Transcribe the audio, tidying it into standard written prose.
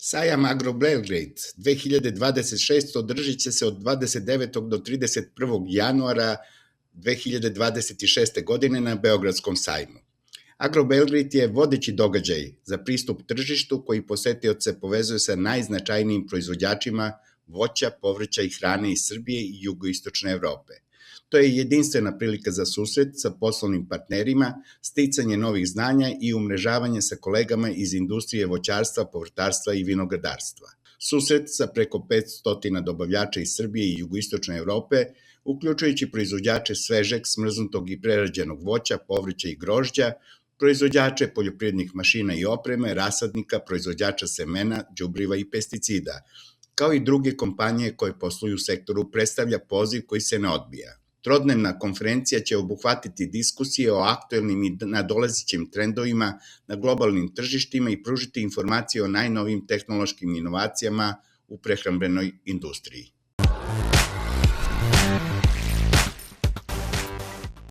Sajam Agro Belgrade 2026 održit će se od 29. do 31. januara 2026. godine na Beogradskom sajmu. Agro Belgrade je vodeći događaj za pristup tržištu koji posetioce povezuje sa najznačajnijim proizvođačima voća, povrća i hrane iz Srbije i jugoistočne Evrope. To je jedinstvena prilika za susret sa poslovnim partnerima, sticanje novih znanja i umrežavanje sa kolegama iz industrije voćarstva, povrtarstva i vinogradarstva. Susret sa preko 500 dobavljača iz Srbije i jugoistočne Evrope, uključujući proizvođače svežeg, smrznutog i prerađenog voća, povrća i grožđa, proizvođače poljoprivrednih mašina i opreme, rasadnika, proizvođača semena, đubriva i pesticida, kao i druge kompanije koje posluju u sektoru, predstavlja poziv koji se ne odbija. Trodnevna konferencija će obuhvatiti diskusije o aktuelnim i nadolazećim trendovima na globalnim tržištima i pružiti informacije o najnovijim tehnološkim inovacijama u prehrambenoj industriji.